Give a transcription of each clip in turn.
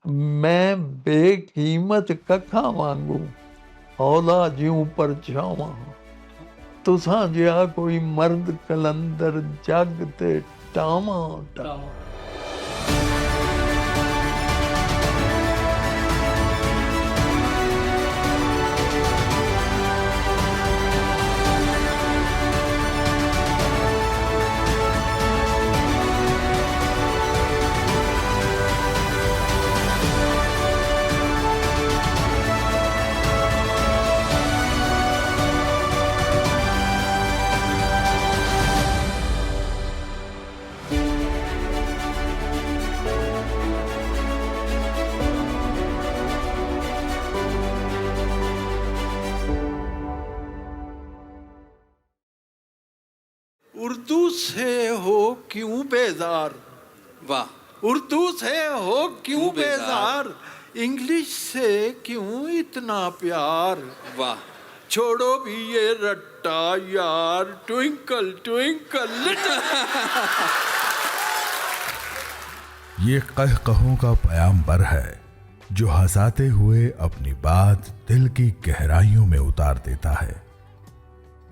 میں بے قیمت ککھا مانگوں اولا جیوں پر چھاواں تساں جیا کوئی مرد کلندر جگ تے ٹاواں ٹاواں۔ اردو سے ہو کیوں بیزار، واہ، اردو سے ہو کیوں بیزار، انگلش سے کیوں اتنا پیار، واہ، چھوڑو بھی یہ رٹا یار، ٹوئنکل ٹوئنکل لٹل۔ یہ قہقہوں کا پیامبر ہے جو ہنساتے ہوئے اپنی بات دل کی گہرائیوں میں اتار دیتا ہے۔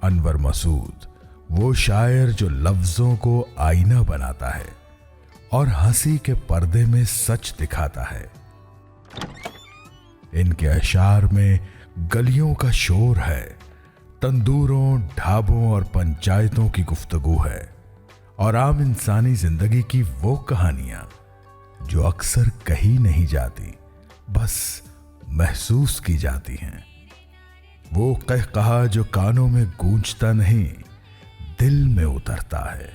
انور مسعود وہ شاعر جو لفظوں کو آئینہ بناتا ہے اور ہنسی کے پردے میں سچ دکھاتا ہے۔ ان کے اشعار میں گلیوں کا شور ہے، تندوروں، ڈھابوں اور پنچایتوں کی گفتگو ہے، اور عام انسانی زندگی کی وہ کہانیاں جو اکثر کہی نہیں جاتی، بس محسوس کی جاتی ہیں۔ وہ قہقہا جو کانوں میں گونجتا نہیں، دل میں اترتا ہے،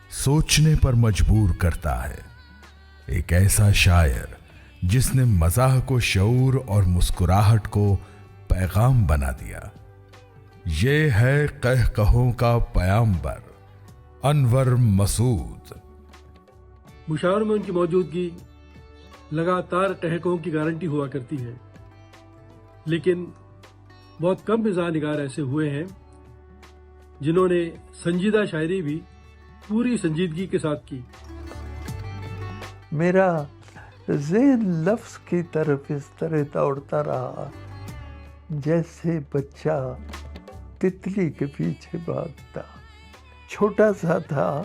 سوچنے پر مجبور کرتا ہے۔ ایک ایسا شاعر جس نے مزاح کو شعور اور مسکراہٹ کو پیغام بنا دیا۔ یہ ہے قہقہوں کا پیامبر انور مسعود۔ مشاعروں میں ان کی موجودگی لگاتار ٹہکوں کی گارنٹی ہوا کرتی ہے، لیکن بہت کم مزاح نگار ایسے ہوئے ہیں جنہوں نے سنجیدہ شاعری بھی پوری سنجیدگی کے ساتھ کی۔ میرا ذہن لفظ کی طرف اس طرح دوڑتا رہا جیسے بچہ تتلی کے پیچھے بھاگتا۔ چھوٹا سا تھا،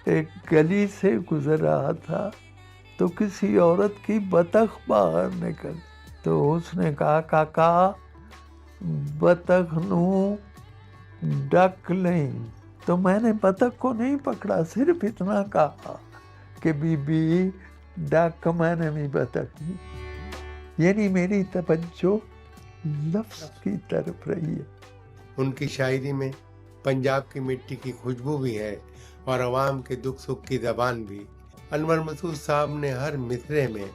ایک گلی سے گزر رہا تھا تو کسی عورت کی بطخ باہر نکل، تو اس نے کہا کاکا بطخ نو ڈک لیں، تو میں نے بطخ کو نہیں پکڑا، صرف اتنا کہا کہ بی بی ڈک میں نے بھی بطخ دی۔ یعنی میری توجہ لفظ کی طرف رہی ہے۔ ان کی شاعری میں پنجاب کی مٹی کی خوشبو بھی ہے اور عوام کے دکھ سکھ کی زبان بھی۔ انور مسعود صاحب نے ہر مصرعے میں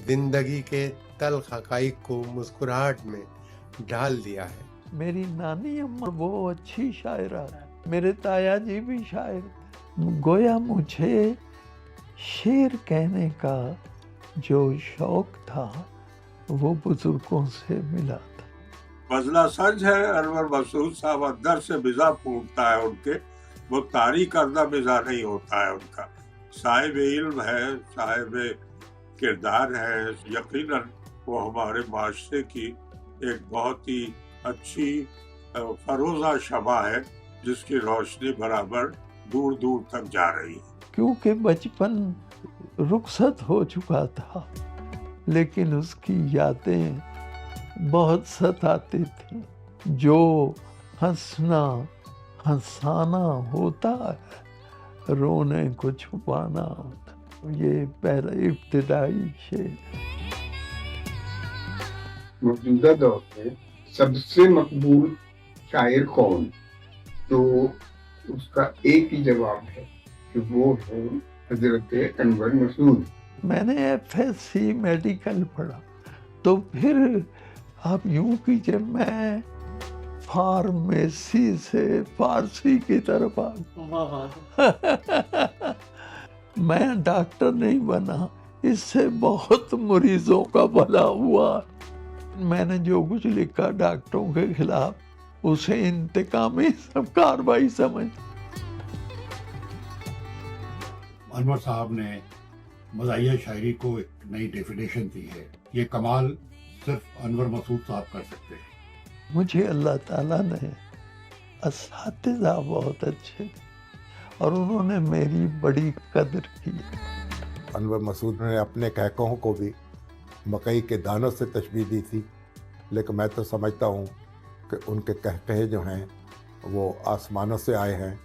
زندگی کے تلخ حقائق کو مسکراہٹ میں ڈھال دیا ہے۔ میری نانی اماں وہ اچھی شاعرہ، میرے تایا جی بھی شاعر، گویا مجھے شعر کہنے کا جو شوق تھا وہ بزرگوں سے ملا تھا۔ فضلہ سچ ہے انور مسعود صاحب اندر سے مزاح پھوٹتا ہے ان کے، وہ طاری کردہ مزاح نہیں ہوتا ہے ان کا، صاحب علم ہے، صاحب کردار ہے۔ یقیناً وہ ہمارے معاشرے کی ایک بہت ہی اچھی فروزہ شمع ہے جس کی روشنی برابر دور دور تک جا رہی ہے۔ کیونکہ بچپن رخصت ہو چکا تھا، لیکن اس کی یادیں بہت ستاتی تھیں۔ جو ہنسنا ہنسانا ہوتا ہے، رونے کو چھپانا ہوتا۔ یہ پہلا ابتدائی شعر۔ موجودہ دور میں سب سے مقبول شاعر کون؟ تو اس کا ایک ہی جواب ہے کہ وہ ہے حضرت انور مسعود۔ میں نے ایف ایس سی میڈیکل پڑھا، تو پھر آپ یوں کیجئے میں فارمیسی سے فارسی کی طرف آ گیا۔ میں ڈاکٹر نہیں بنا، اس سے بہت مریضوں کا بھلا ہوا۔ میں نے جو کچھ لکھا ڈاکٹروں کے خلاف اسے انتقامی سب کارروائی سمجھ۔ انور صاحب نے مزاحیہ شاعری کو ایک नई डेफिनेशन दी है। ये कमाल सिर्फ अनवर मसूद साहब कर सकते हैं। मुझे अल्लाह ताला ने असातिज़ा बहुत अच्छे थे और उन्होंने मेरी बड़ी कदर की। अनवर मसूद ने अपने कहकों को भी मकई के दानों से तशबीह दी थी, लेकिन मैं तो समझता हूँ कि उनके कहकहे जो हैं वो आसमानों से आए हैं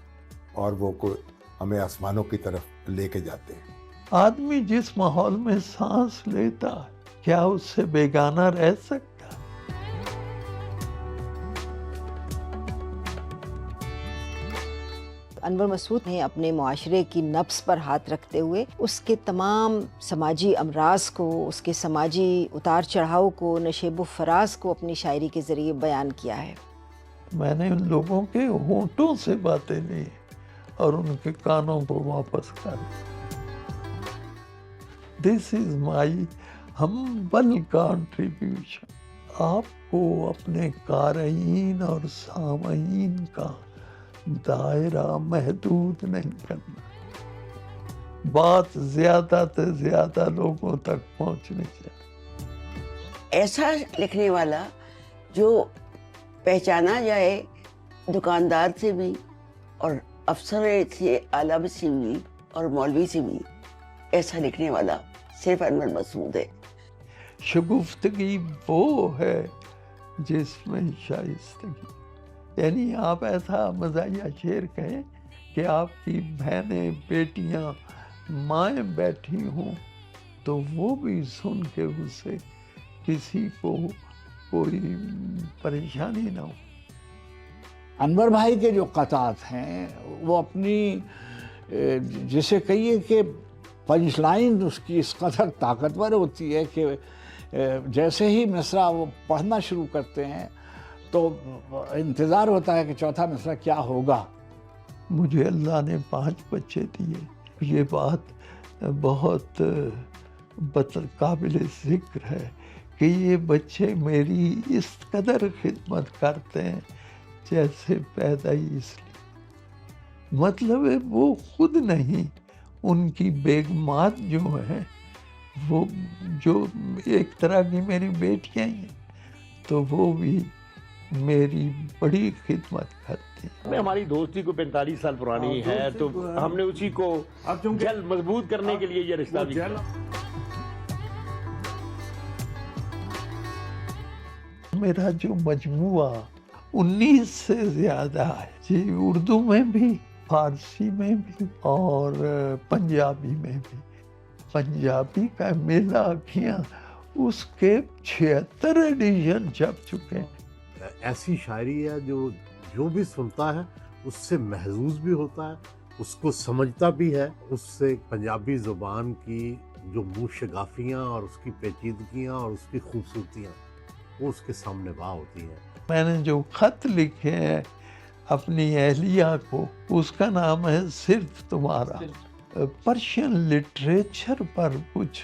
और वो हमें आसमानों की तरफ लेके जाते हैं। आदमी जिस माहौल में सांस लेता है, क्या उससे बेगाना रह सकता? अनवर मसूद ने अपने मुआशरे की नब्स पर हाथ रखते हुए उसके तमाम समाजी अमराज को, उसके समाजी उतार चढ़ाव को, नशेब फराज को अपनी शायरी के ज़रिए बयान किया है। मैंने उन लोगों के होंठों से बातें ली और उनके कानों को वापस कर। This is my humble contribution. आपको अपने कारयीन और सामईन का दायरा महदूद नहीं करना, बात ज्यादा से ज्यादा लोगों तक पहुंचनी चाहिए। ऐसा लिखने वाला जो पहचाना जाए दुकानदार से भी और अफसर से, आलम से भी और मौलवी से भी, ऐसा लिखने वाला सिर्फ अनवर मसूद है। शगुफ्तगी वो है जिसमें शाइस्तगी, यानी आप ऐसा मज़ाहिया शेर कहें कि आपकी बहनें, बेटियां, माएँ बैठी हों तो वो भी सुन के उससे किसी को कोई परेशानी ना हो। अनवर भाई के जो क़तात हैं वो अपनी, जिसे कहिए कि पंच लाइन उसकी इस कदर ताकतवर होती है कि जैसे ही मिसरा वो पढ़ना शुरू करते हैं तो इंतज़ार होता है कि चौथा मिसरा क्या होगा। मुझे अल्लाह ने 5 बच्चे दिए, ये बात बहुत काबिल ज़िक्र है कि ये बच्चे मेरी इस कदर खिदमत करते हैं जैसे पैदा ही इसलिए, मतलब है वो खुद नहीं, उनकी बेगमात जो हैं वो जो एक तरह की मेरी बेटियां ही हैं, तो वो भी मेरी बड़ी खिदमत करती हैं। हमारी दोस्ती को 45 साल पुरानी है, तो हमने उसी को जल्द मजबूत करने के लिए ये रिश्ता भी किया। मेरा जो मजमुआ 19 से ज़्यादा है जी, उर्दू में भी, फारसी में भी और पंजाबी में भी। पंजाबी का मेला अखियाँ, उसके 76 एडिशन छप चुके हैं। ऐसी शायरी है जो भी सुनता है उससे महजूज भी होता है, उसको समझता भी है, उससे पंजाबी ज़ुबान की जो मुशगाफियाँ और उसकी पेचीदगियाँ और उसकी खूबसूरतियाँ वो उसके सामने वाह होती हैं। मैंने जो खत लिखे हैं अपनी अहलिया को, उसका नाम है सिर्फ तुम्हारा। पर्शियन लिटरेचर पर कुछ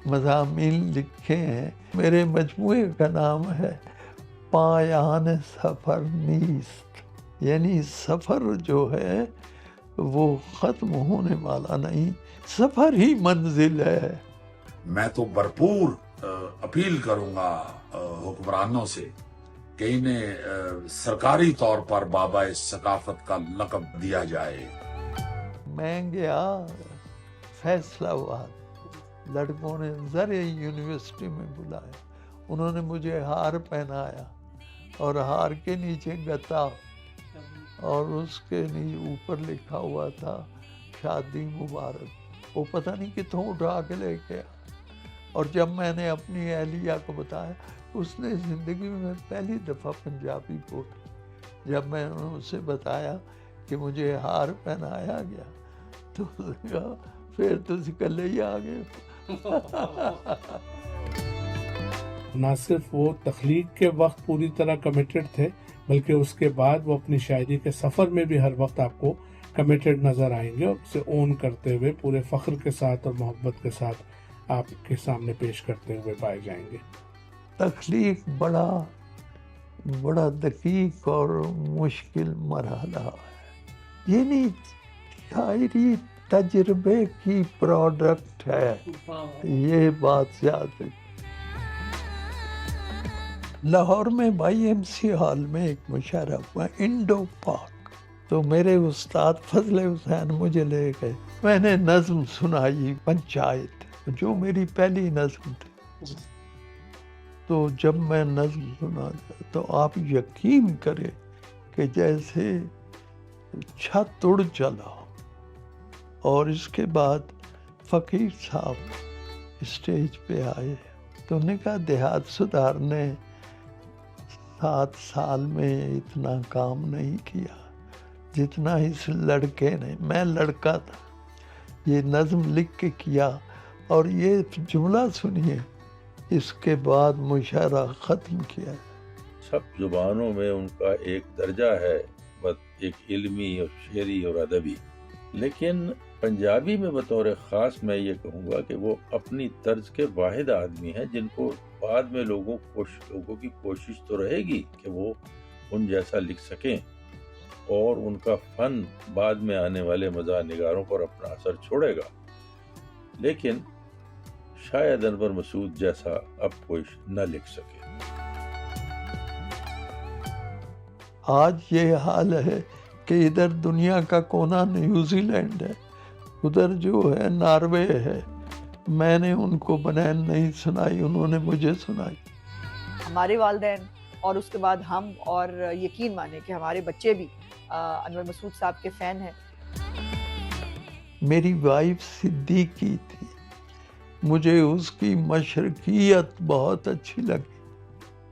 मज़ामीन लिखे हैं। मेरे मजमूए का नाम है पायान सफ़र नीस्त, यानी सफ़र जो है वो ख़त्म होने वाला नहीं, सफ़र ही मंजिल है। मैं तो भरपूर अपील करूंगा हुक्मरानों से कि इन्हें सरकारी तौर पर बाबा सकाफत का लक़ब दिया जाए। मैं गया फैसलाबाद, लड़कों ने ज़रे यूनिवर्सिटी में बुलाया, उन्होंने मुझे हार पहनाया और हार के नीचे गता और उसके ऊपर लिखा हुआ था शादी मुबारक। वो पता नहीं कितों उठा के ले गया, और जब मैंने अपनी अहलिया को बताया, उसने ज़िंदगी में पहली दफ़ा पंजाबी बोली। जब मैंने उसे बताया कि मुझे हार पहनाया गया तो उसने कहा फिर तुम कल ही आ गए। ना सिर्फ वो तख्लीक के वक्त पूरी तरह कमिटेड थे, बल्कि उसके बाद वो अपनी शायरी के सफ़र में भी हर वक्त आपको कमिटेड नज़र आएंगे और उसे ओन करते हुए पूरे फ़ख्र के साथ और मोहब्बत के साथ आपके सामने पेश करते हुए पाए जाएंगे। तख्लीक बड़ा दकीक और मुश्किल मरहला है। ये नहीं शायरी तजर्बे की प्रोडक्ट है, ये बात याद रखिए। लाहौर में YMCA हॉल में एक मुशायरा हुआ, इंडो पाक। तो मेरे उस्ताद फजल हुसैन मुझे ले गए, मैंने नज्म सुनाई पंचायत, जो मेरी पहली नज्म थी। तो जब मैं नज्म सुना तो आप यकीन करें कि जैसे छत उड़ चला। और इसके बाद फ़कीर साहब स्टेज पे आए तो उन्होंने कहा देहात सुधारने 7 साल में इतना काम नहीं किया जितना इस लड़के ने, मैं लड़का था, ये नज़्म लिख के किया। और ये जुमला सुनिए, इसके बाद मुशायरा ख़त्म किया। सब ज़ुबानों में उनका एक दर्जा है, बस एक इल्मी और शेरी और अदबी। लेकिन पंजाबी में बतौर ख़ास मैं ये कहूँगा कि वो अपनी तर्ज के वाहिद आदमी हैं जिनको बाद में लोगों की कोशिश तो रहेगी कि वो उन जैसा लिख सकें, और उनका फ़न बाद में आने वाले मज़ाह निगारों पर अपना असर छोड़ेगा। लेकिन शायद अनवर मसूद जैसा अब कोई न लिख सके। आज ये हाल है कि इधर दुनिया का कोना न्यूजीलैंड है, उधर जो है नॉर्वे है। मैंने उनको बनैन नहीं सुनाई, उन्होंने मुझे सुनाई। हमारे वालिदैन और उसके बाद हम, और यकीन माने कि हमारे बच्चे भी अनवर मसूद साहब के फ़ैन हैं। मेरी वाइफ सिद्दीकी थी, मुझे उसकी मशरकियत बहुत अच्छी लगी,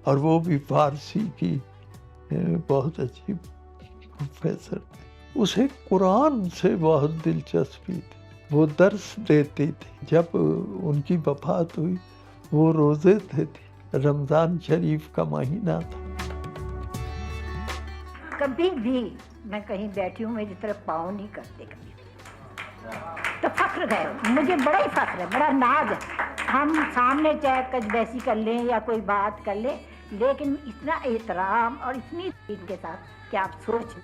और वो भी फारसी की बहुत अच्छी प्रोफेसर थी। उसे कुरान से बहुत दिलचस्पी थी, वो दर्स देती थी। जब उनकी वफ़ात हुई वो रोज़े थे थी, रमज़ान शरीफ का महीना था। कभी भी मैं कहीं बैठी हूँ मेरी तरफ पाँव नहीं करते कभी, तो फख्र है, मुझे बड़ा ही फख्र है, बड़ा नाज है। हम सामने चाहे कजबैसी कर लें या कोई बात कर लें, लेकिन इतना एहतराम और इतनी इनके साथ कि आप सोच।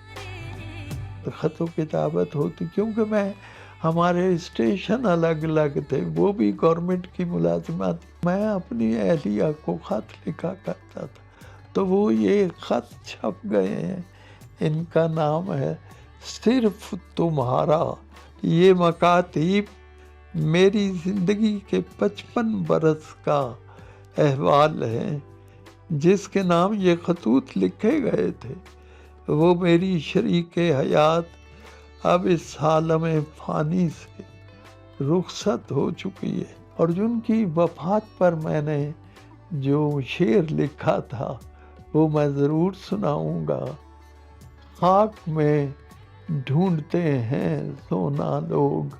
ख़तों किताबत होती, क्योंकि मैं, हमारे स्टेशन अलग अलग थे, वो भी गवर्नमेंट की मुलाजिमत। मैं अपनी अहलिया को ख़त लिखा करता था, तो वो ये ख़त छप गए हैं। इनका नाम है सिर्फ तुम्हारा। ये मकातीब मेरी ज़िंदगी के 55 बरस का अहवाल है, जिसके नाम ये खतूत लिखे गए थे। वो मेरी शरीक हयात अब इस आलम फ़ानी से रुखसत हो चुकी है, और जिनकी वफ़ात पर मैंने जो शेर लिखा था वो मैं ज़रूर सुनाऊंगा। खाक में ढूंढते हैं सोना लोग,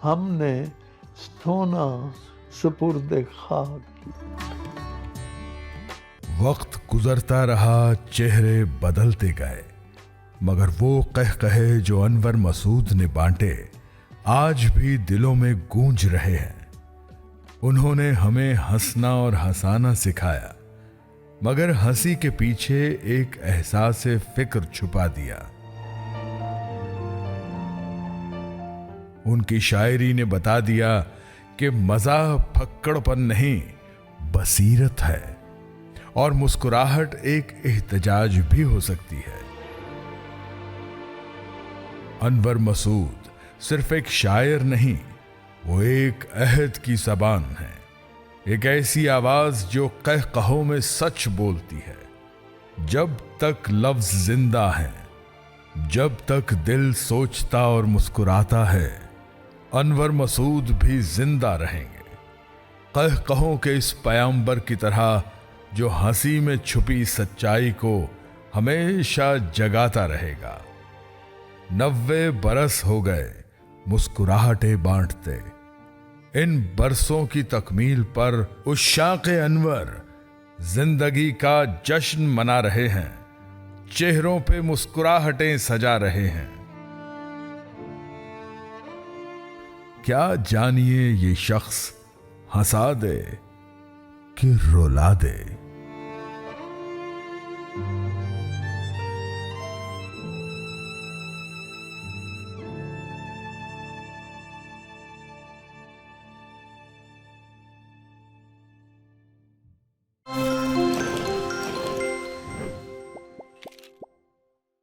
हमने सोना सुपुर्द खाक। वक्त गुजरता रहा, चेहरे बदलते गए, मगर वो कहे जो अनवर मसूद ने बांटे आज भी दिलों में गूंज रहे हैं। उन्होंने हमें हंसना और हंसाना सिखाया, मगर हंसी के पीछे एक एहसास फिक्र छुपा दिया। उनकी शायरी ने बता दिया कि मज़ाह फक्कड़पन नहीं, बसीरत है, और मुस्कुराहट एक एहतजाज भी हो सकती है। अनवर मसूद सिर्फ एक शायर नहीं, वो एक अहद की ज़बान है, एक ऐसी आवाज जो कहकहों में सच बोलती है। जब तक लफ्ज जिंदा है, जब तक दिल सोचता और मुस्कुराता है, अनवर मसूद भी जिंदा रहेंगे। कहकहों के इस पैगंबर की तरह जो हंसी में छुपी सच्चाई को हमेशा जगाता रहेगा। 90 बरस हो गए मुस्कुराहटें बांटते, इन बरसों की तकमील पर उश्शाक़े अनवर जिंदगी का जश्न मना रहे हैं, चेहरों पे मुस्कुराहटें सजा रहे हैं। क्या जानिए ये शख्स हंसा दे कि रुला दे।